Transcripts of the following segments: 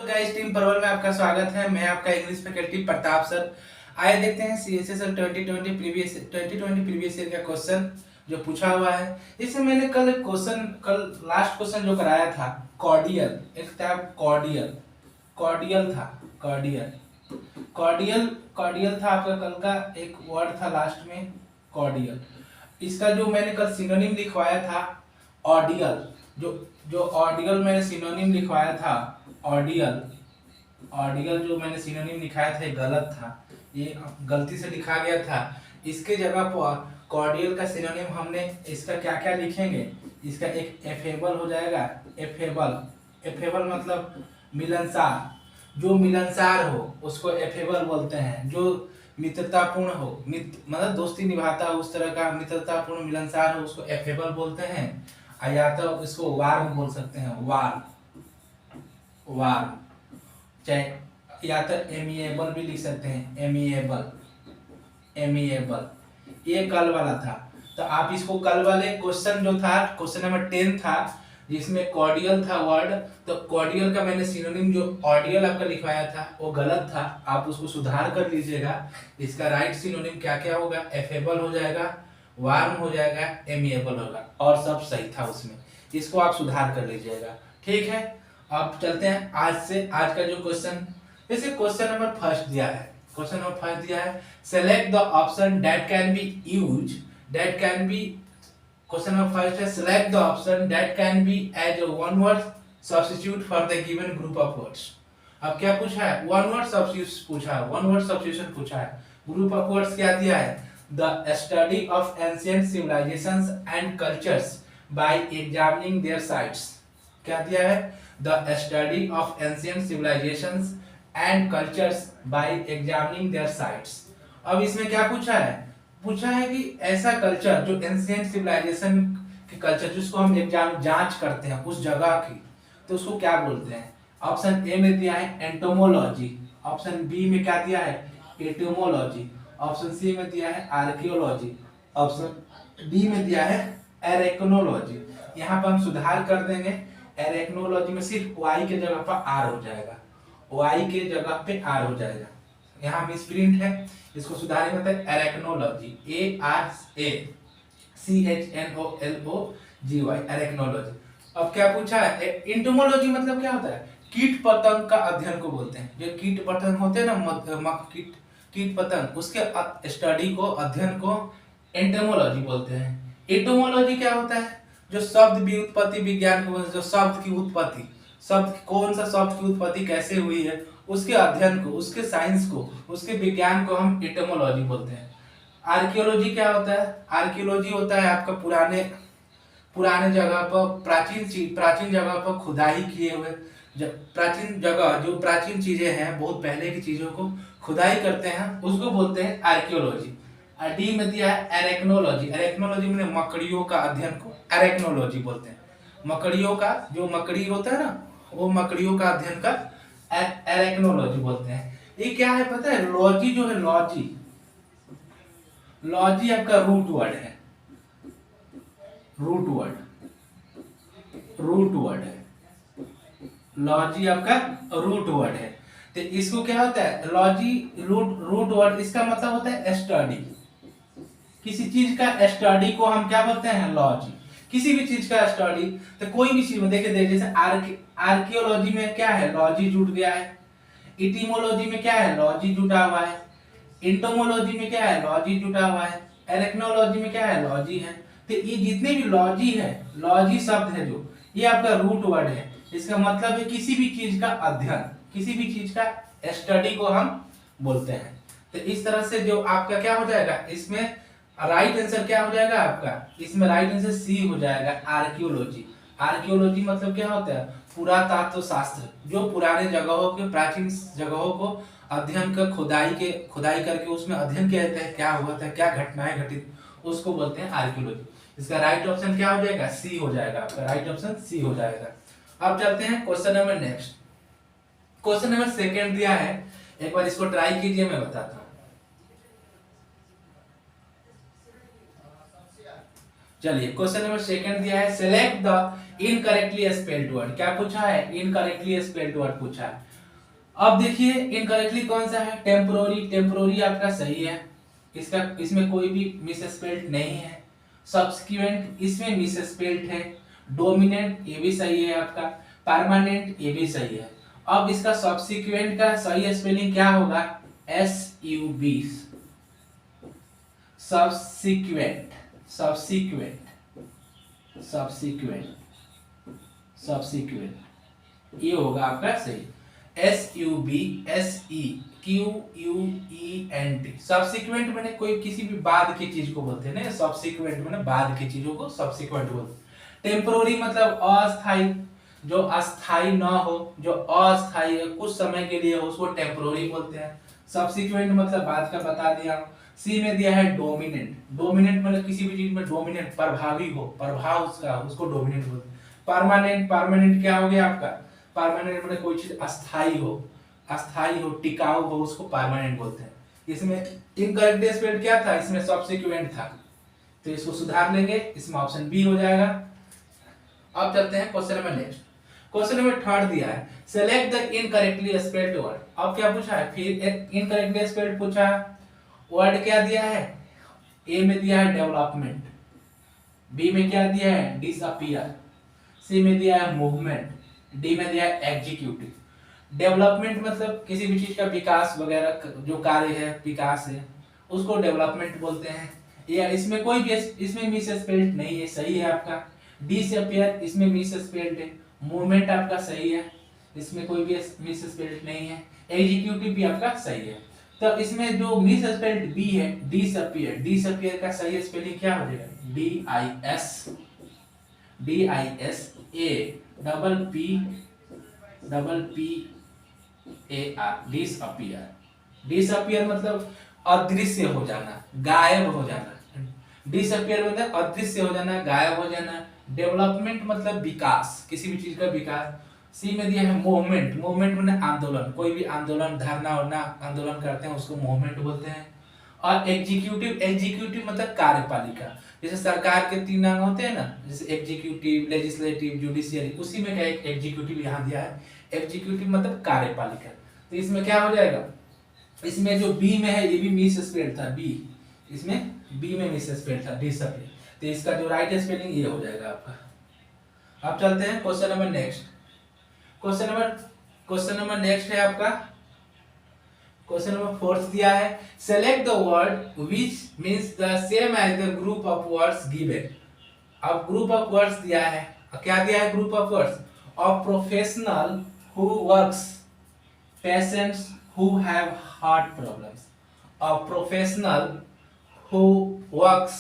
Guys, team परवल में आपका स्वागत है। मैं आपका इंग्लिश फैकल्टी प्रताप सर। आइए देखते हैं सीएसएसएल 2020 प्रीवियस ईयर का क्वेश्चन जो पूछा हुआ है। इसमें मैंने कल लास्ट क्वेश्चन जो कराया था, कॉर्डियल, एक था कॉर्डियल, कॉर्डियल था, कॉर्डियल, कॉर्डियल, कॉर्डियल था आपका कल का एक वर्ड था लास्ट में, कॉर्डियल। इसका जो मैंने कल सिनोनिम लिखवाया था, ऑडियल, जो जो ऑडियल मैंने सिनोनिम लिखवाया था, ऑडियल, ऑडियल जो मैंने सिनोनिम लिखाया था ये गलत था, ये गलती से लिखा गया था। इसके जगह पर कॉर्डियल का सिनोनिम हमने इसका क्या क्या लिखेंगे, इसका एक एफेबल हो जाएगा, एफेबल, एफेबल मतलब मिलनसार, जो मिलनसार हो उसको एफेबल बोलते हैं। जो मित्रतापूर्ण हो, मतलब दोस्ती निभाता हो, उस तरह का मित्रतापूर्ण मिलनसार हो उसको एफेबल बोलते हैं। या तो इसको वार्म बोल सकते हैं, वार्म, वार्म, चाहे या तो एमिएबल भी लिख सकते हैं, एमिएबल, एमिएबल। ये कल वाला था, तो आप इसको कल वाले क्वेश्चन जो था, क्वेश्चन नंबर 10 था जिसमें कॉर्डियल था वर्ड, तो कॉर्डियल का मैंने सिनोनिम जो ऑडियल आपका लिखवाया था वो गलत था, आप उसको सुधार कर लीजिएगा। इसका राइट सिनोनिम क्या क्या होगा, एफेबल हो जाएगा, वार्म हो जाएगा, एमिएबल होगा, और सब सही था उसमें। इसको आप सुधार कर लीजिएगा, ठीक है। अब चलते हैं आज का जो क्वेश्चन, जैसे क्वेश्चन नंबर फर्स्ट दिया है, क्वेश्चन नंबर फर्स्ट दिया है, select the option that can be use, that can be, question number first है select the option that can be as a one word substitute for the given group of words. अब क्या पूछा है, one word substitute पूछा है, one word substitution पूछा है। Group of words क्या दिया है, the study of ancient civilisations and cultures by examining their sites. क्या दिया है, the study of ancient civilisations and cultures by examining their sites. अब इसमें क्या पूछा है, पूछा है कि ऐसा कल्चर जो एंशिएंट सिविलाइजेशन के कल्चर जिसको हम एग्जाम जांच करते हैं उस जगह की, तो उसको क्या बोलते हैं। ऑप्शन ए में दिया है एंटोमोलॉजी, ऑप्शन बी में क्या दिया है, एटिमोलॉजी, ऑप्शन सी में दिया है आर्कियोलॉजी, ऑप्शन डी में दिया है एरेक्नोलॉजी। यहाँ पर हम सुधार कर देंगे, एरेक्नोलॉजी में सिर्फ वाई के जगह पर आर हो जाएगा, वाई के जगह पे आर हो जाएगा, यहाँ मिस प्रिंट है, इसको सुधारेंगे मतलब arachnology, A R A C H N O L O G Y, arachnology. अब क्या पूछा है, एंटोमोलॉजी मतलब क्या होता है, कीट पतंग का अध्ययन को बोलते हैं। जो कीट पतंग होते हैं ना, कीट कीट पतंग, उसके स्टडी को, अध्ययन को एंटोमोलॉजी बोलते हैं। एटोमोलॉजी क्या होता है, जो शब्द भी उत्पत्ति विज्ञान को, जो शब्द की उत्पत्ति, शब्द कौन सा शब्द की उत्पत्ति कैसे हुई है उसके अध्ययन को, उसके साइंस को, उसके विज्ञान को हम एटोमोलॉजी बोलते हैं। आर्कियोलॉजी क्या होता है, आर्कियोलॉजी होता है आपका पुराने पुराने जगह पर, प्राचीन जगह पर खुदाई किए हुए, प्राचीन जगह, जो प्राचीन चीजें हैं, बहुत पहले की चीजों को खुदाई करते हैं, उसको बोलते हैं आर्कियोलॉजी। डी में दिया है एरेक्नोलॉजी, एरेक्नोलॉजी में मकड़ियों का अध्ययन को एरेक्नोलॉजी बोलते हैं। मकड़ियों का, जो मकड़ी होता है ना, वो मकड़ियों का अध्ययन का एरेक्नोलॉजी बोलते हैं। ये क्या है पता है, लॉजी जो है, लॉजी, लॉजी आपका रूट वर्ड है, रूट वर्ड, रूट वर्ड है, लॉजी आपका रूट वर्ड है। तो इसको क्या होता है, लॉजी रूट वर्ड, इसका मतलब होता है स्टडी, किसी चीज का स्टडी को हम क्या बोलते हैं, लॉजी, किसी भी चीज का स्टडी। तो कोई भी चीज में देखिए जैसे आर्कियोलॉजी में क्या है, लॉजी जुट गया है, इटिमोलॉजी में क्या है, लॉजी जुटा हुआ है, एंटोमोलॉजी में क्या है, लॉजी जुटा हुआ है, एरेक्नोलॉजी में क्या है, लॉजी है। तो ये जितने भी लॉजी है, लॉजी शब्द है जो, ये आपका रूट वर्ड है। इसका मतलब है किसी भी चीज का अध्ययन, किसी भी चीज का स्टडी को हम बोलते हैं। तो इस तरह से जो आपका क्या हो जाएगा, इसमें राइट आंसर क्या हो जाएगा आपका, इसमें राइट आंसर सी हो जाएगा, आर्कियोलॉजी। आर्कियोलॉजी मतलब क्या होता है, पुरातत्व शास्त्र, जो पुराने जगहों के, प्राचीन जगहों को अध्ययन कर, खुदाई करके उसमें अध्ययन किया जाता है, क्या हुआ था, क्या घटनाएं घटित, उसको बोलते हैं आर्कियोलॉजी। इसका राइट ऑप्शन क्या हो जाएगा, सी हो जाएगा, आपका राइट ऑप्शन सी हो जाएगा। अब चलते हैं question number next, question number second दिया है, एक बार इसको ट्राई कीजिए, मैं बताता हूँ। चलिए क्वेश्चन नंबर सेकंड दिया है, select the incorrectly spelled word. क्या पूछा है, इनकरेक्टली स्पेल्ड वर्ड पूछा है। अब देखिए इनकरेक्टली कौन सा है, टेम्पोररी, टेम्पोररी आपका सही है, इसका इसमें कोई भी मिसस्पेल्ड नहीं है। सब्सिक्वेंट इसमें मिसस्पेल्ड है। डोमिनेंट ये भी सही है आपका। परमानेंट ये भी सही है। अब इसका सब्सिक्वेंट का सही स्पेलिंग क्या होगा, SUB, subsequent, subsequent, subsequent, subsequent ये होगा आपका सही। SUBSEQUENT, सब्सिक्वेंट मैंने कोई किसी भी बाद की चीज को बोलते हैं ना, सब्सिक्वेंट मैंने बाद की चीजों को सब्सिक्वेंट बोलते हैं। टेम्पोररी मतलब अस्थाई, जो अस्थाई ना हो, जो अस्थाई है, कुछ समय के लिए हो, उसको टेम्पोररी बोलते हैं। सब्सिक्वेंट मतलब बाद का बता दिया। सी में दिया है डोमिनेंट, डोमिनेंट मतलब किसी भी चीज में डोमिनेंट, प्रभावी हो, प्रभाव उसका, उसको डोमिनेंट बोलते हैं। परमानेंट, परमानेंट क्या हो गया आपका, परमानेंट मतलब कोई चीज अस्थाई हो, अस्थाई हो, टिकाऊ हो, उसको परमानेंट बोलते हैं। इसमें इनकरेक्ट स्पेल्ड क्या था, इसमें सब्सिक्वेंट था, तो इसको सुधार लेंगे, इसमें ऑप्शन बी हो जाएगा। अब चलते हैं question number next. Question number third दिया है, select the incorrectly spelled word. अब क्या पूछा है, फिर एक इनकरेक्टली स्पेल्ड पूछा। वर्ड क्या दिया है, ए में दिया है डेवलपमेंट, बी में क्या दिया है डिसअपियर, सी में दिया है मूवमेंट, डी में दिया है एग्जीक्यूटिव। डेवलपमेंट मतलब किसी भी चीज का विकास वगैरह, जो कार्य है, विकास है, उसको डेवलपमेंट बोलते हैं। या इसमें कोई भी इसमें मिस स्पेल्ड नहीं है, सही है आपका। डिसअपियर इसमें मिस स्पेल्ड है। मूवमेंट आपका सही है, इसमें कोई भी मिस स्पेल्ड नहीं है। एग्जीक्यूटिव भी आपका सही है। तो इसमें जो मिस स्पेल्ड बी है डिसअपियर, डिसअपियर का सही स्पेलिंग क्या हो जाएगा, DISPPAR, डिसअपियर। डिसअपियर मतलब अदृश्य हो जाना, गायब हो जाना। डिसअपियर मतलब अदृश्य हो जाना, गायब हो जाना। डेवलपमेंट मतलब विकास, किसी भी चीज का विकास। सी में दिया है मूवमेंट, मूवमेंट मतलब आंदोलन, कोई भी आंदोलन, धरना वरना आंदोलन करते हैं उसको मूवमेंट बोलते हैं। और एग्जीक्यूटिव, एग्जीक्यूटिव मतलब कार्यपालिका। जैसे सरकार के 3 अंग होते हैं ना, जैसे एग्जीक्यूटिव, लेजिस्लेटिव, जुडिशियरी, उसी में क्या एक एग्जीक्यूटिव यहाँ दिया है। एग्जीक्यूटिव मतलब कार्यपालिका। तो इसमें क्या हो जाएगा, इसमें जो बी में है ये भी मिस स्पेल्ड था, बी, इसमें बी में मिस स्पेल्ड था, डिसअपियर। तो इसका जो राइट स्पेलिंग ये हो जाएगा आपका। अब चलते हैं question number next. Question number next है आपका, क्वेश्चन नंबर फोर्थ दिया है, select the word which means the same as the group of words given. अब ग्रुप ऑफ वर्ड्स दिया है, क्या दिया है, group of words of professional who works, patients who have heart problems. Of professional who works,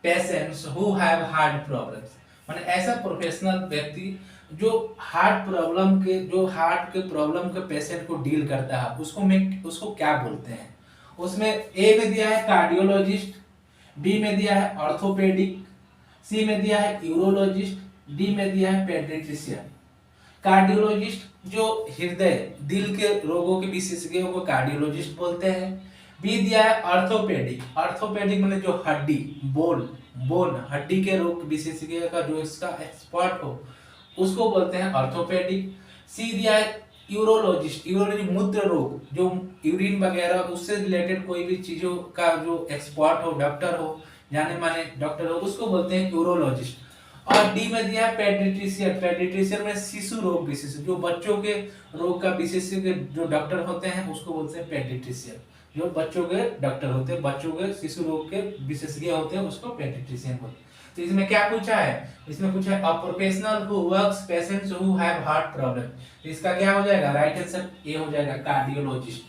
patients who have heart problems, माने ऐसा professional व्यक्ति जो हार्ट प्रॉब्लम के, जो हार्ट के प्रॉब्लम के पेशेंट को डील करता है, उसको क्या बोलते हैं। उसमें ए में दिया है कार्डियोलॉजिस्ट, बी में दिया है ऑर्थोपेडिक, सी में दिया है यूरोलॉजिस्ट, डी में दिया है पेडियाट्रिशियन। कार्डियोलॉजिस्ट जो हृदय, दिल के रोगों के विशेषज्ञों को कार्डियोलॉजिस्ट बोलते हैं। बी दिया है ऑर्थोपेडिक, ऑर्थोपेडिक मतलब जो हड्डी, बोन हड्डी के रोग विशेषज्ञ का जो इसका एक्सपर्ट हो, उसको बोलते हैं ऑर्थोपेडिक। सी दिया है यूरोलॉजिस्ट, यूरोलॉजी मूत्र रोग, जो यूरिन वगैरह उससे रिलेटेड कोई भी चीजों का जो एक्सपर्ट हो, डॉक्टर हो, जाने माने डॉक्टर हो, उसको बोलते हैं यूरोलॉजिस्ट। और डी में दिया है पेडियाट्रिशियन, पेडियाट्रिशियन में शिशु रोग विशेषज्ञ, जो बच्चों के रोग का विशेषज्ञ जो डॉक्टर होते हैं उसको बोलते हैं पेडियाट्रिशियन। जो बच्चों के डॉक्टर होते हैं, बच्चों के शिशु रोग के विशेषज्ञ होते हैं, उसको पेडियाट्रिशियन बोलते हैं। तो इसमें क्या पूछा है, इसमें पूछा है a professional who works patients who have heart problem. इसका क्या हो जाएगा, राइट आंसर ए हो जाएगा, कार्डियोलॉजिस्ट,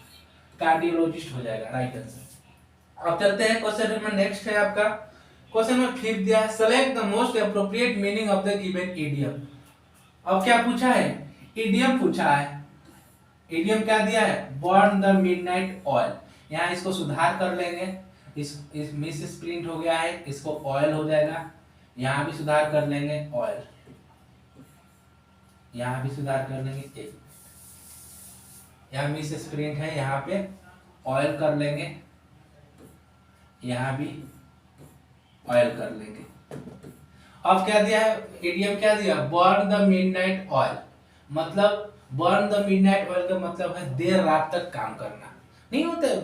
कार्डियोलॉजिस्ट हो जाएगा राइट आंसर। अब चलते हैं क्वेश्चन नंबर नेक्स्ट है आपका, क्वेश्चन नंबर 5 दिया है, select the most appropriate meaning of the given idiom. अब क्या पूछा है, इडियम पूछा है। इडियम क्या दिया है, बर्न द मिडनाइट ऑयल। यहाँ इसको सुधार कर लेंगे, इस मिस प्रिंट हो गया है, इसको ऑयल हो जाएगा। यहाँ भी सुधार कर लेंगे, ऑयल, यहाँ भी सुधार कर लेंगे, एक यहाँ मिस प्रिंट है, यहाँ पे ऑयल कर लेंगे, यहाँ भी ऑयल कर लेंगे। अब क्या दिया है, इडियम क्या दिया, बर्न द मिडनाइट ऑयल, मतलब बर्न द मिडनाइट ऑयल का मतलब है देर रात तक काम करना। नहीं होते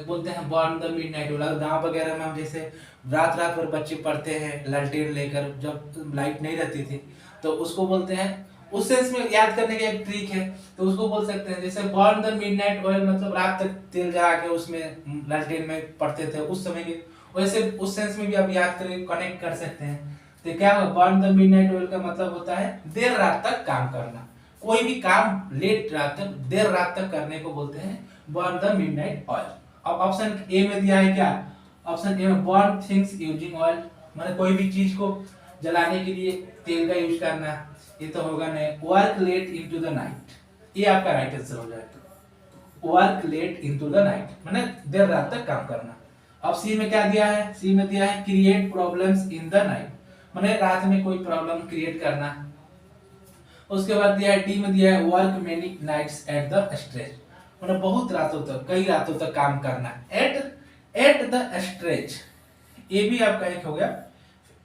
बोलते हैं बर्न द मिडनाइट ऑयल। गांव वगैरह में हम जैसे रात रात भर बच्चे पढ़ते हैं लालटेन लेकर, जब लाइट नहीं रहती थी, तो उसको बोलते हैं, उस सेंस में याद करने की एक ट्रिक है, तो उसको बोल सकते हैं जैसे बर्न द मिडनाइट ऑयल मतलब रात तक तेल जला के उसमें लालटेन में पढ़ते थे उस समय के, वैसे उस सेंस में भी आप याद करके कनेक्ट कर सकते हैं। तो क्या होगा, बर्न द मिडनाइट ऑयल का मतलब होता है देर रात तक काम करना। कोई भी काम लेट रात तक, देर रात तक करने को बोलते हैं बर्न द मिडनाइट ऑयल। अब ऑप्शन ए में दिया है क्या, ऑप्शन ए में बर्न थिंग्स यूजिंग ऑयल, मतलब कोई भी चीज को जलाने के लिए तेल का यूज करना, ये तो होगा नहीं। Work late into the night, ये आपका राइट आंसर हो जाएगा। Work late into the night माने देर रात तक काम करना। अब सी में क्या दिया है, सी में दिया है create problems in the night, माने रात में कोई प्रॉब्लम क्रिएट करना। उसके बाद दिया है डी में दिया है work many nights at the stretch, मतलब बहुत रातों तक, कई रातों तक काम करना एट द स्ट्रेच, ये भी आपका एक हो गया।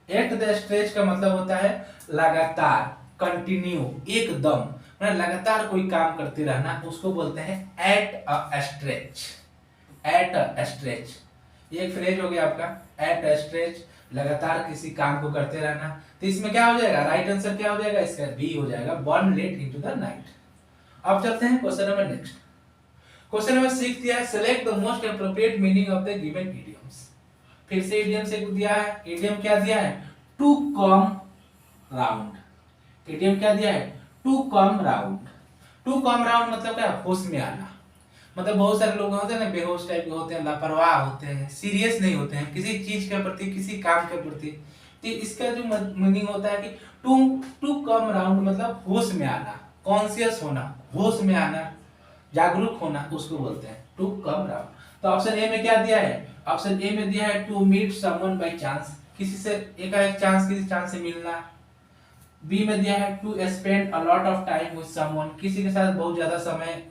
एट द स्ट्रेच का मतलब होता है लगातार, कंटिन्यू, एकदम, मतलब लगातार कोई काम करते रहना, उसको बोलते हैं at a stretch. At a stretch ये एक फ्रेज हो गया आपका, एट अ स्ट्रेच, लगातार किसी काम को करते रहना। तो इसमें क्या हो जाएगा, राइट आंसर क्या हो जाएगा, इसका बी हो जाएगा, burn late into the night. अब चलते हैं question number next. Question number 6 दिया है select the most appropriate meaning of the given idioms. फिर से इडियम से दिया है, इडियम क्या दिया है, टू कम राउंड। इडियम क्या दिया है, to come round. To come round मतलब क्या, होश में आना। मतलब बहुत सारे लोग होते हैं ना बेहोश टाइप के होते हैं, लापरवाह होते हैं, सीरियस नहीं होते हैं किसी चीज के प्रति, किसी काम के प्रति। तो इसका जो मीनिंग होता है कि टू टू कम राउंड मतलब होश में आना, कॉन्शियस होना, होश में आना, जागरूक होना, उसको बोलते हैं टू कम राउंड। तो ऑप्शन ए में क्या दिया है, ऑप्शन ए में दिया है to meet someone by chance, किसी से एकाएक चांस, किसी चांस से मिलना। बी में दिया है to spend a lot of time with someone, किसी के साथ बहुत ज्यादा समय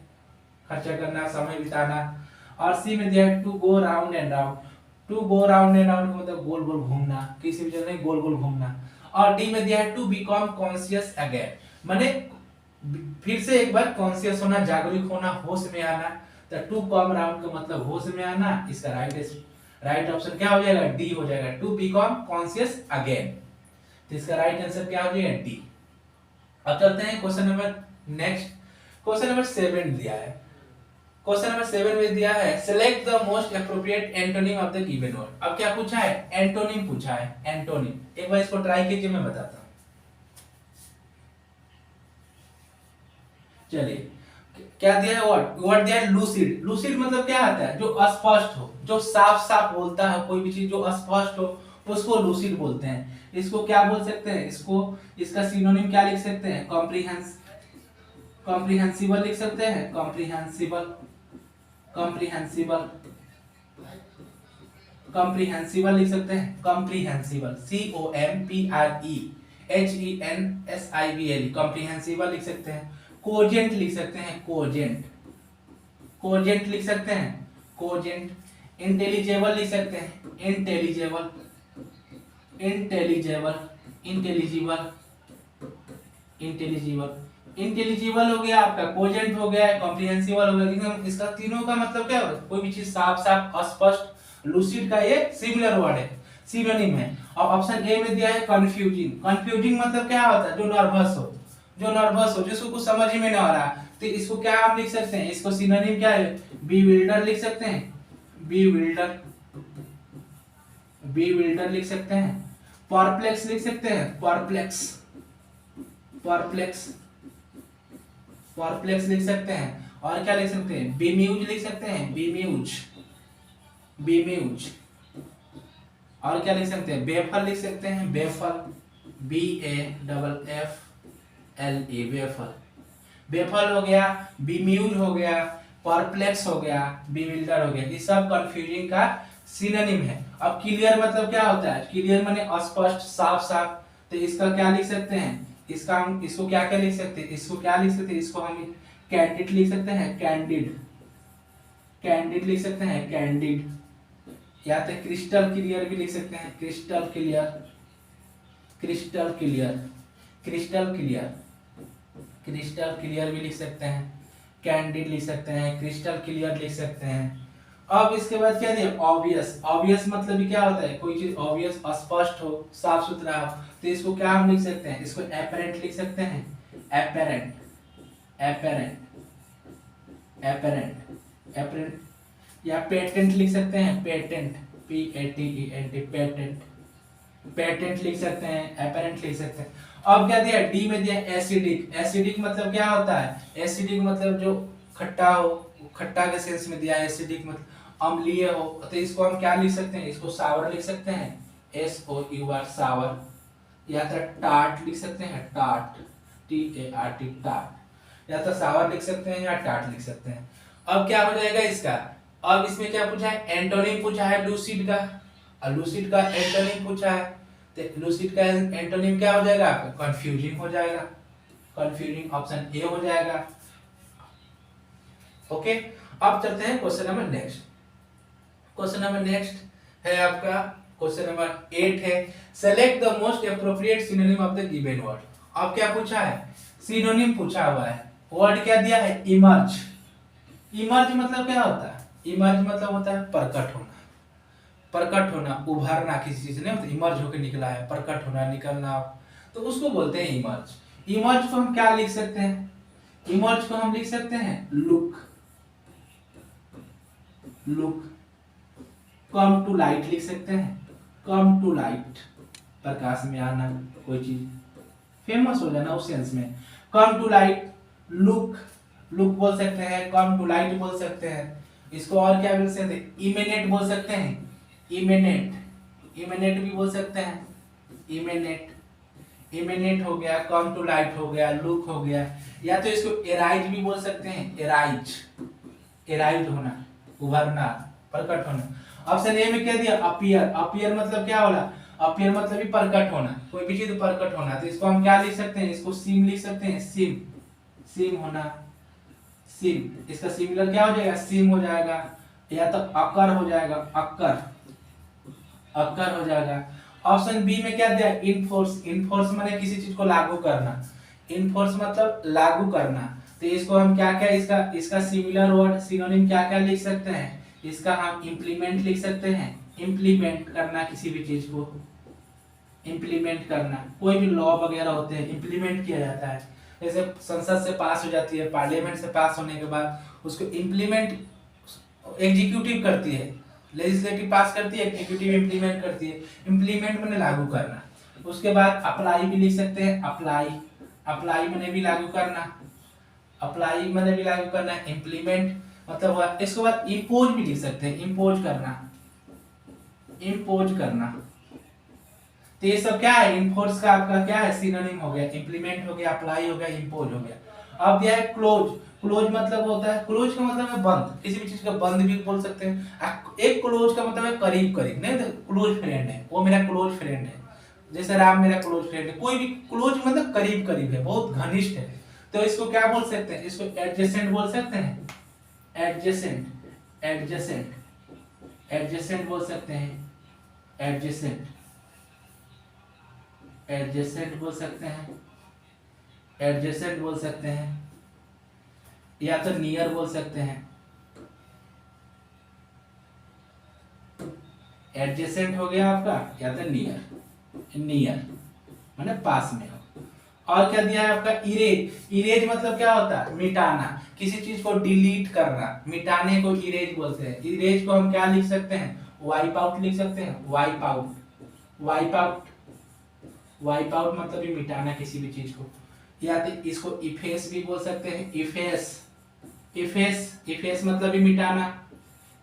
खर्चा करना, समय बिताना। और सी में दिया है to go round and round, to go round and round मतलब गोल गोल घूमना, किसी भी जगह गोल गोल घूमना। और डी में दिया है टू बिकम कॉन्शियस अगेन, माने फिर से एक बार कॉन्शियस होना, जागरूक होना, होश में आना। तो टू कम राउंड का मतलब होश में आना, इसका राइट ऑप्शन क्या हो जाएगा, डी हो जाएगा, टू बिकम कॉन्शियस अगेन। तो इसका राइट आंसर क्या हो जाएगा, डी। अब चलते हैं question number next. Question number 7 दिया है, क्वेश्चन नंबर 7 में दिया है select the most appropriate antonym of the given word. अब क्या पूछा है, एंटोनिम पूछा है, एंटोनिम। एक बार इसको ट्राई कीजिए, मैं बताता हूं। चलिए क्या दिया है, वर्ड दिया है लूसिड। लूसिड मतलब क्या आता है, जो अस्पष्ट हो, जो साफ साफ बोलता है, कोई भी चीज जो अस्पष्ट हो उसको लूसिड बोलते हैं। इसको क्या बोल सकते हैं, इसको, इसका सिनोनिम क्या लिख सकते हैं, कॉम्प्रिहेंसिबल लिख सकते हैं, कॉम्प्रिहेंसिबल, कॉम्प्रिहेंसिबल, कॉम्प्रिहेंसिबल लिख सकते हैं, कॉम्प्रिहेंसिबल, COMPREHENSIBL, कॉम्प्रिहेंसिबल लिख सकते हैं। कोजेंट लिख सकते हैं, कोजेंट, कोजेंट लिख सकते हैं, कोजेंट। इंटेलिजेबल लिख सकते हैं, intelligible, intelligible, intelligible, intelligible. Intelligible हो गया आपका, कोजेंट हो गया, कॉम्प्रिहेंसिबल हो गया। इसका तीनों का मतलब क्या है, कोई भी चीज साफ साफ, अस्पष्ट। लूसिड का ये सिमिलर वर्ड है, सिनोनिम है। और ऑप्शन ए में दिया है कंफ्यूजिंग। कंफ्यूजिंग मतलब क्या होता है, जो नर्वस हो, जो नर्वस हो, जिसको कुछ समझ में नहीं आ रहा, तो इसको क्या आप लिख सकते हैं, इसको सिनोनिम क्या है, बीविल्डर लिख सकते हैं, बीविल्डर, बीविल्डर लिख सकते हैं। परप्लेक्स लिख सकते हैं, परप्लेक्स, परप्लेक्स, परप्लेक्स लिख सकते हैं। और क्या लिख सकते हैं, बेम्यूज लिख सकते हैं, बेम्यूज, बेम्यूज। और क्या लिख सकते हैं, बेफल लिख सकते हैं, बेफल, BAFFLE, बेफल। बेफल हो गया, बेम्यूज हो गया, परप्लेक्स हो गया, बीविल्डर हो गया, ये सब कंफ्यूजिंग का सिनोनिम है। अब क्लियर मतलब क्या होता है, क्लियर माने स्पष्ट, साफ साफ। तो इसका क्या लिख सकते हैं, इसका हम, इसको क्या क्या लिख सकते हैं, इसको क्या लिख सकते हैं, इसको हम कैंडिड लिख सकते हैं, कैंडिड, कैंडिड लिख सकते हैं, कैंडिड। या तो क्रिस्टल क्लियर भी लिख सकते हैं, crystal clear, crystal clear, crystal clear, crystal clear भी लिख सकते हैं, कैंडिड लिख सकते हैं, क्रिस्टल क्लियर लिख सकते हैं। अब इसके बाद क्या दिया, ऑब्वियस। ऑब्वियस मतलब भी क्या होता है, कोई चीज ऑब्वियस स्पष्ट हो, साफ सुथरा हो, तो इसको क्या हम लिख सकते हैं, इसको एपेरेंट लिख सकते हैं, एपेरेंट, एपेरेंट, एपेरेंट, एपेरेंट, या पेटेंट लिख सकते हैं, पेटेंट, PATENT, पेटेंट, पेटेंट लिख सकते हैं, एपेरेंट लिख सकते हैं। अब क्या दिया, डी में दिया एसिडिक। एसिडिक मतलब क्या होता है, एसिडिक मतलब जो खट्टा हो, खट्टा के सेंस में दिया है। एसिडिक मतलब अम्लीय हो, तो इसको हम क्या लिख सकते हैं, इसको सावर लिख सकते हैं, SOUR, सावर, या तो टार्ट लिख सकते हैं, टार्ट, TART, टार्ट, या तो सावर लिख सकते हैं या टार्ट लिख सकते हैं। अब क्या हो जाएगा इसका, अब इसमें क्या पूछा है, एंटोनिम पूछा है लूसिड का, और लूसिड का एंटोनिम पूछा है, तो लूसिड का एंटोनिम क्या हो जाएगा आपका, कंफ्यूजिंग हो जाएगा, कंफ्यूजिंग, ऑप्शन ए हो जाएगा। ओके, अब चलते हैं question number next. Question number next है आपका क्वेश्चन नंबर 8 है, select the most appropriate synonym of the given word. अब क्या पूछा है, सिनोनिम पूछा हुआ है, वर्ड क्या दिया है, इमर्ज। इमर्ज मतलब क्या होता है, इमर्ज मतलब होता है प्रकट होना, प्रकट होना, उभरना, किसी चीज ने मतलब इमर्ज होकर निकला है, प्रकट होना, निकलना, तो उसको बोलते हैं इमर्ज। इमर्ज को हम क्या लिख सकते हैं, इमर्ज को हम लिख सकते हैं look, look, come to light लिख सकते हैं, कम टू लाइट, प्रकाश में आना, कोई चीज फेमस हो जाना उस सेंस में, come to light, look, look बोल सकते हैं, कम टू लाइट बोल सकते हैं। इसको और क्या बोल सकते हैं, इमिनेट बोल सकते हैं, इमिनेट, इमिनेट भी बोल सकते हैं, इमिनेट, इमिनेट हो गया, कम टू लाइट हो गया, लुक हो गया, या तो इसको एराइज भी बोल सकते हैं, एराइज, एराइज होना, उभरना, प्रकट होना। ऑप्शन ए में क्या दिया, अपीयर। अपीयर मतलब क्या होला, अपीयर मतलब भी प्रकट होना, कोई भी चीज प्रकट होना, तो इसको हम क्या लिख सकते हैं, इसको सिम लिख सकते हैं, सिम, सिम होना, सिम, इसका सिमिलर क्या हो जाएगा, सिम हो जाएगा, या तो अकर हो जाएगा, अकर, अकर हो जाएगा। ऑप्शन बी में क्या दिया, इनफोर्स। इनफोर्स माने किसी चीज को लागू करना, इनफोर्स मतलब लागू करना, तो इसको हम क्या क्या, इसका इसका सिमिलर वर्ड सिनोनिम क्या क्या लिख सकते हैं, इसका हम इम्प्लीमेंट लिख सकते हैं, इम्प्लीमेंट करना, किसी भी चीज को इम्प्लीमेंट करना, कोई भी लॉ वगैरह होते हैं इम्प्लीमेंट किया जाता है, जैसे संसद से पास हो जाती है, पार्लियामेंट से पास होने के बाद उसको इम्प्लीमेंट एग्जीक्यूटिव करती है, लेजिस्लेटिव पास करती है, एग्जीक्यूटिव इम्प्लीमेंट करती है, इम्प्लीमेंट मैंने लागू करना। उसके बाद अप्लाई भी लिख सकते हैं, अप्लाई, अप्लाई मैंने भी लागू करना, अप्लाई मैंने भी लागू करना, इम्प्लीमेंट मतलब हुआ। इसके बाद इम्पोज भी लिख सकते हैं, इम्पोज करना, इम्पोज करना, तो ये सब क्या है, इन्फोर्स का आपका क्या है, सिनोनिम हो गया, इम्प्लीमेंट हो गया, अप्लाई हो गया, इम्पोज हो गया। अब दिया है क्लोज। क्लोज मतलब होता है, क्लोज का मतलब है बंद, किसी भी चीज का बंद भी बोल सकते हैं। एक क्लोज का मतलब है करीब करीब, नहीं तो क्लोज फ्रेंड है, वो मेरा क्लोज फ्रेंड है, जैसे राम मेरा क्लोज फ्रेंड है, कोई भी क्लोज मतलब करीब करीब है, बहुत घनिष्ठ है, तो इसको क्या बोल सकते हैं, इसको एडजेसेंट बोल सकते हैं, एडजेसेंट, एडजेसेंट, एडजेसेंट बोल सकते हैं, एडजेसेंट, एडजेसेंट बोल सकते हैं, एडजेसेंट बोल सकते हैं, या तो नियर बोल सकते हैं, एडजेसेंट हो गया आपका, या तो नियर, नियर माने पास में हो। और क्या दिया है आपका, इरेज। इरेज मतलब क्या होता है, मिटाना, किसी चीज को डिलीट करना, मिटाने को इरेज बोलते हैं। इरेज को हम क्या लिख सकते हैं, वाइप आउट लिख सकते हैं, wipe out, wipe out, wipe out मतलब भी मिटाना किसी भी चीज को, या तो इसको इफेस भी बोल सकते हैं, इफेस, इफेस, इफेस मतलब भी मिटाना,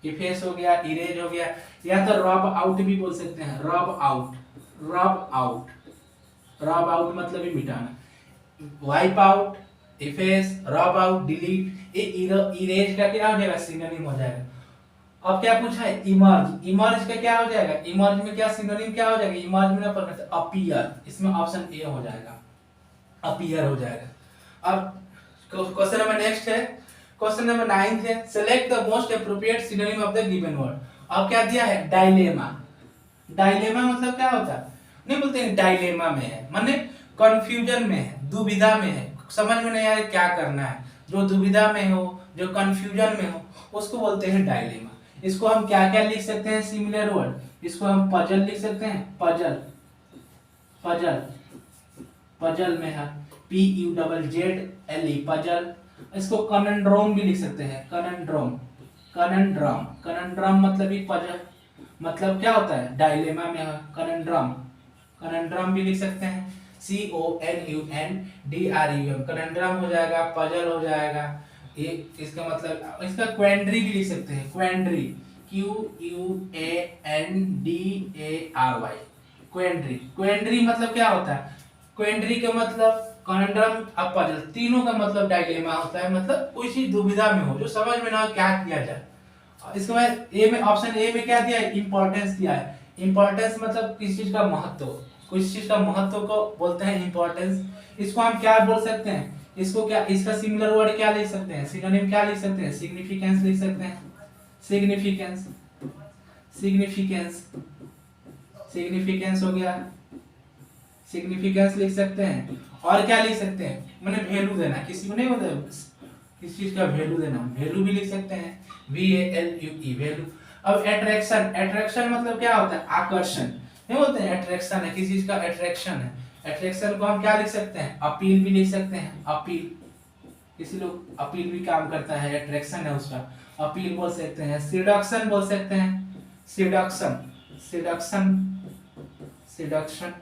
इफेस हो गया, इरेज हो गया, या तो रब आउट भी बोल सकते हैं, रब आउट, रब आउट, रब आउट मतलब भी मिटाना, वाइप आउट, इफेस, रब आउट, डिलीट, ये इरेज का क्या हो जाएगा, सिनोनिम हो जाएगा। अब क्या पूछा है, इमर्ज। इमर्ज का क्या हो जाएगा, इमर्ज में क्या सिनोनिम क्या हो जाएगा, इमर्ज में अपीयर, इसमें ऑप्शन ए हो जाएगा, अपीयर हो जाएगा। अब क्वेश्चन नंबर नेक्स्ट है, क्वेश्चन नंबर 9 है, select the most appropriate synonym of the given word. अब क्या दिया है, डायलेमा। डायलेमा मतलब क्या होता है, नहीं बोलते हैं डायलेमा में है, माने कंफ्यूजन में है, दुविधा में है, समझ में नहीं आ रहा क्या करना है, जो दुविधा में हो, जो कंफ्यूजन में हो, उसको बोलते हैं डायलेमा। इसको हम क्या क्या लिख सकते हैं सिमिलर वर्ड, इसको हम पजल लिख सकते हैं, पजल, पजल, पजल में है PUZZLE पजल। इसको कनंड्रोम भी लिख सकते हैं, कनंड्रोम, कनंड्रम, कनंड्रम मतलब ही पजल, मतलब क्या होता है डायलेमा में है कनंड्रम, कनंड्रम भी लिख सकते हैं CONUNDRUM, कनंड्रम हो जाएगा, पजल हो जाएगा। ये इसका मतलब, इसका क्वेंड्री भी लिख सकते हैं, क्वेंड्री, QUANDARY, क्वेंड्री। क्वेंड्री मतलब क्या होता है, क्वेंड्री का मतलब कनंड्रम और पजल तीनों का मतलब डायलेमा होता है, मतलब कोई चीज दुविधा में हो, जो समझ में ना हो क्या किया जाए। इसके बाद ए में, ऑप्शन ए में क्या दिया है, इंपॉर्टेंस दिया है। इंपॉर्टेंस मतलब किसी चीज का महत्व, किसी चीज का महत्व को बोलते हैं इंपॉर्टेंस। इसको हम क्या बोल सकते हैं, इसको क्या, इसका सिमिलर वर्ड क्या लिख सकते हैं, सिनोनिम क्या लिख सकते हैं, सिग्निफिकेंस लिख सकते हैं, सिग्निफिकेंस, सिग्निफिकेंस, सिग्निफिकेंस हो गया, सिग्निफिकेंस लिख सकते हैं। और क्या लिख सकते हैं, मैंने वैल्यू देना, किसी को नहीं बोलते किसी चीज का वैल्यू देना, वैल्यू भी लिख सकते हैं, VALUE, वैल्यू। अब अट्रैक्शन, अट्रैक्शन मतलब क्या होता है, आकर्षण, नहीं बोलते हैं अट्रैक्शन है, किसी चीज का अट्रैक्शन है। अट्रैक्शन को हम क्या लिख सकते हैं, अपील भी लिख सकते हैं, अपील, किसी लोग अपील भी काम करता है, अट्रैक्शन है उसका, अपील बोल सकते हैं। सिडक्शन बोल सकते हैं, सिडक्शन, सिडक्शन, सिडक्शन।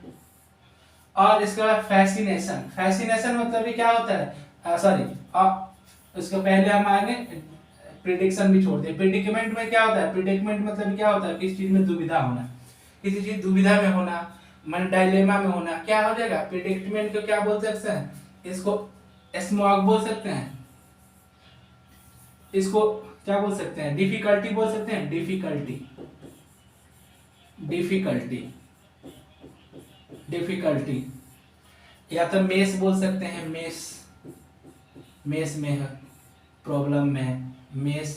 और इसके बाद फैसिनेशन, फैसिनेशन मतलब भी क्या होता है, सॉरी इसके पहले हम आएंगे, प्रिडिक्शन भी छोड़ दें। प्रिडिक्मेंट में क्या होता है, प्रिडिक्मेंट मतलब क्या होता है, किसी चीज में दुविधा होना, किसी चीज दुविधा में होना, मन डायलेमा में होना, क्या हो जाएगा, प्रिडिक्मेंट को क्या बोल सकते हैं, इसको स्मॉग बोल सकते हैं, इसको क्या बोल सकते हैं, डिफिकल्टी बोल सकते हैं, डिफिकल्टी, डिफिकल्टी, डिफिकल्टी। या तो मेस बोल सकते हैं, मेस, मेस में है, प्रॉब्लम में है, मेस,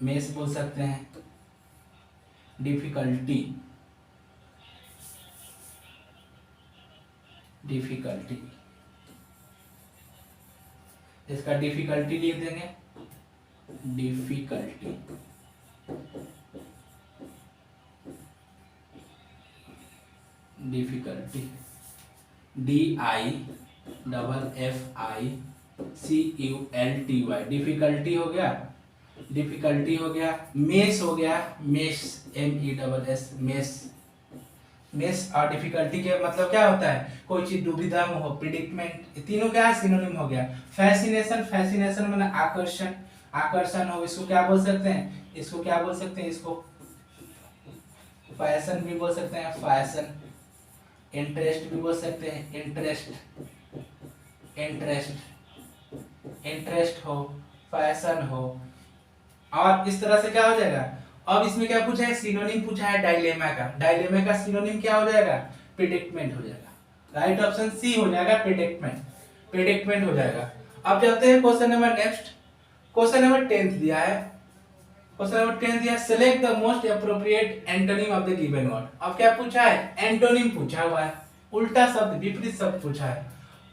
मेस बोल सकते हैं, डिफिकल्टी, डिफिकल्टी, इसका डिफिकल्टी लिख देंगे, डिफिकल्टी, डिफिकल्टी, DIFFICULTY, डिफिकल्टी हो गया, डिफिकल्टी हो गया। मेस हो गया, मेस, MESS, मेस, मेस। और डिफिकल्टी के मतलब क्या होता है, कोई चीज दुविधा में हो, प्रिडिक्मेंट, तीनों क्या है, सिनोनिम हो गया। फैसिनेशन, फैसिनेशन माने आकर्षण, आकर्षण हो, इसको क्या बोल सकते हैं, इसको क्या बोल सकते हैं, इसको फैशन भी बोल सकते हैं, फैशन। इंटरेस्ट भी बोल सकते हैं, इंटरेस्ट, इंटरेस्ट, इंटरेस्ट हो, फैशन हो। और इस तरह से क्या हो जाएगा। अब इसमें क्या पूछा है, सिनोनिम पूछा है डायलेमा का, डायलेमा का सिनोनिम क्या हो जाएगा, प्रिडिक्मेंट हो जाएगा। राइट ऑप्शन सी हो जाएगा, प्रिडिक्मेंट, प्रिडिक्मेंट हो जाएगा। अब चलते हैं question number next, question number 10 दिया है, क्वेश्चन नंबर 10 दिया, select the most appropriate antonym of the given word. अब क्या पूछा है, एंटोनिम पूछा हुआ है, उल्टा शब्द, विपरीत शब्द पूछा है।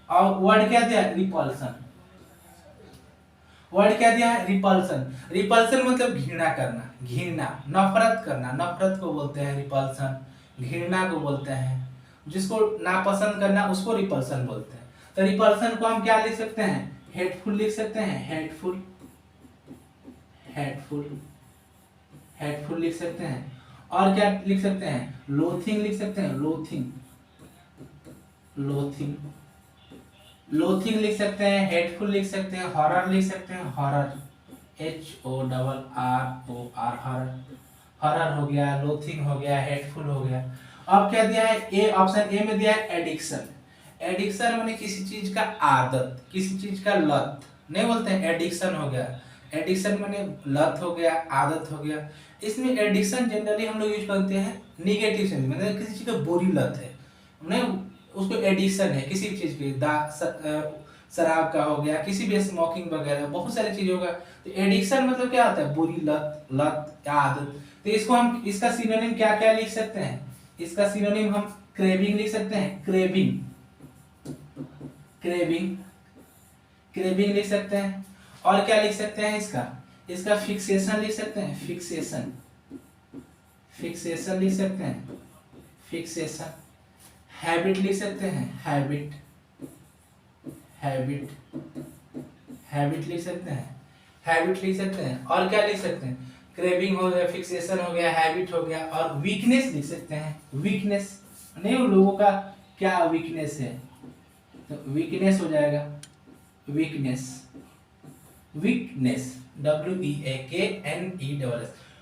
और वर्ड क्या दिया, रिपल्सन, वर्ड क्या दिया है, रिपल्सन। रिपल्सन मतलब घृणा करना, घृणा, नफरत करना, नफरत को बोलते हैं रिपल्सन, घृणा को बोलते हैं, जिसको नापसंद करना उसको रिपल्सन बोलते हैं। तो रिपल्सन को हम क्या लिख सकते हैं, हेटफुल लिख सकते हैं, हेटफुल, हेटफुल, हेटफुल लिख सकते हैं। और क्या लिख सकते हैं, लोथिंग लिख सकते हैं, लोथिंग, लोथिंग, लोथिंग लिख सकते हैं, हेटफुल लिख सकते हैं, हॉरर लिख सकते हैं, हॉरर, HORROR, हॉरर, हॉरर हो गया, लोथिंग हो गया, हेटफुल हो गया। अब क्या दिया है, ए, ऑप्शन ए में दिया है एडिक्शन। एडिक्शन माने किसी चीज का आदत, किसी चीज का लत, नहीं बोलते हैं एडिक्शन हो गया, एडिक्शन माने लत हो गया, आदत हो गया। इसमें एडिक्शन जनरली हम लोग यूज करते हैं निगेटिव सेंस में, मतलब किसी चीज का बुरी लत है, नहीं उसको एडिक्शन है किसी चीज की, शराब का हो गया, किसी भी स्मोकिंग वगैरह, बहुत सारी चीजों का। तो एडिक्शन मतलब क्या होता है, बुरी लत, लत या आदत। तो इसको हम, इसका सिनोनिम क्या क्या लिख सकते हैं, इसका सिनोनिम हम क्रेविंग लिख सकते हैं, क्रेविंग, क्रेविंग, क्रेविंग लिख सकते हैं। और क्या लिख सकते हैं इसका फिक्सेशन लिख सकते हैं, फिक्सेशन लिख सकते हैं, फिक्सेशन। हैबिट लिख सकते हैं, हैबिट लिख सकते हैं, और क्या लिख सकते हैं, क्रेविंग हो गया, फिक्सेशन हो गया, हैबिट हो गया, और वीकनेस लिख सकते हैं, वीकनेस। नहीं, उन लोगों का क्या वीकनेस है, तो वीकनेस हो जाएगा, weakness WEAKNESS,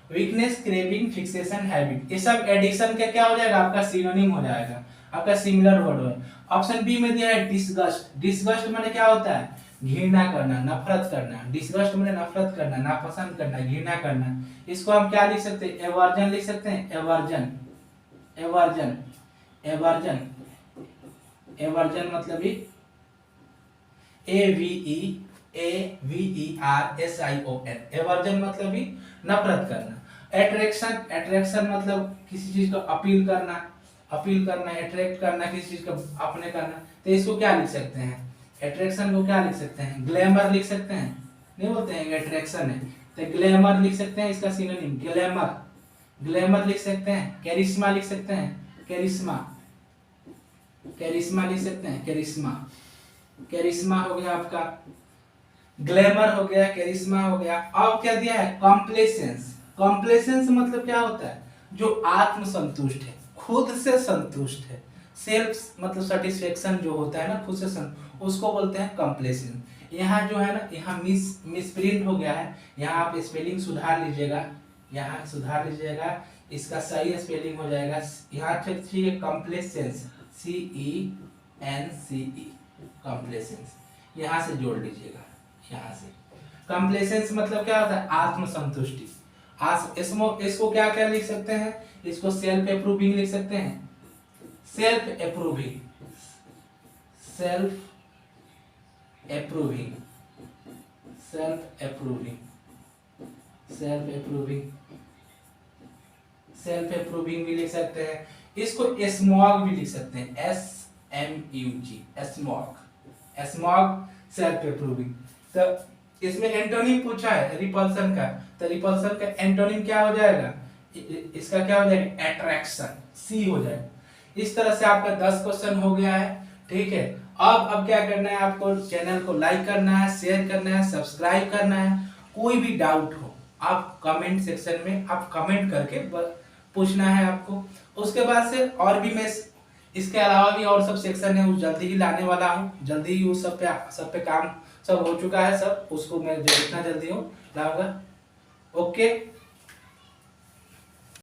weakness, craving, fixation, habit. ये सब एडिशन का क्या हो जाएगा, आपका सिनोनिम हो जाएगा, आपका सिमिलर वर्ड है। ऑप्शन बी में दिया है डिसगस्ट। डिसगस्ट माने क्या होता है, घृणा करना, नफरत करना। डिसगस्ट माने नफरत करना, नापसंद करना, घृणा करना। इसको हम क्या लिख सकते हैं, एवर्जन लिख सकते हैं, एवर्जन मतलब ही AVERSION, एवर्जन मतलब ही नफरत करना। अट्रैक्शन मतलब किसी चीज को अपील करना, अट्रैक्ट करना, किसी चीज को अपने करना। तो इसको क्या लिख सकते हैं, अट्रैक्शन को क्या लिख सकते हैं, ग्लैमर लिख सकते हैं। नहीं बोलते हैं अट्रैक्शन है, तो ग्लैमर लिख सकते हैं, इसका सिनोनिम ग्लैमर लिख सकते हैं। कैरिश्मा लिख सकते हैं, कैरिश्मा लिख सकते हैं, कैरिश्मा हो गया आपका, ग्लैमर हो गया, कैरिश्मा हो गया। अब क्या दिया है, कॉम्प्लेसेंस मतलब क्या होता है, जो आत्म संतुष्ट है, खुद से संतुष्ट है। सेल्फ मतलब सेटिस्फेक्शन जो होता है ना, खुद से उसको बोलते हैं कॉम्प्लेसेंस। यहाँ जो है ना, यहाँ मिसप्रिंट हो गया है, यहाँ आप स्पेलिंग सुधार लीजिएगा, इसका सही स्पेलिंग हो जाएगा। यहाँ ठीक है, कॉम्प्लेसेंस, CENCE, कॉम्प्लेसेंस, यहाँ से जोड़ लीजिएगा, यहाँ से। कॉम्प्लेसेंस मतलब क्या होता है, आत्मसंतुष्टि। इसको क्या क्या लिख सकते हैं, इसको सेल्फ अप्रूविंग लिख सकते हैं, सेल्फ अप्रूविंग भी लिख सकते हैं। इसको स्मॉग भी लिख सकते हैं, SMUG, स्मॉग, सेल्फ अप्रूविंग। तो इसमें एंटोनिम पूछा है रिपल्सन का, तो रिपल्सन का एंटोनिम क्या हो जाएगा, इसका क्या हो जाएगा, अट्रैक्शन, C हो जाएगा। इस तरह से आपका 10 क्वेश्चन हो गया है, ठीक है। अब क्या करना है, आपको चैनल को लाइक करना है, शेयर करना है, सब्सक्राइब करना है। कोई भी डाउट हो आप कमेंट सेक्शन में आप कमेंट करके पूछना है आपको। उसके बाद से और भी मैं इसके अलावा भी और सब सेक्शन है, उस जल्दी ही लाने वाला हूँ, जल्दी ही उस सब पे काम सब हो चुका है सब, उसको मैं जितना जल्दी हो लाऊंगा। ओके।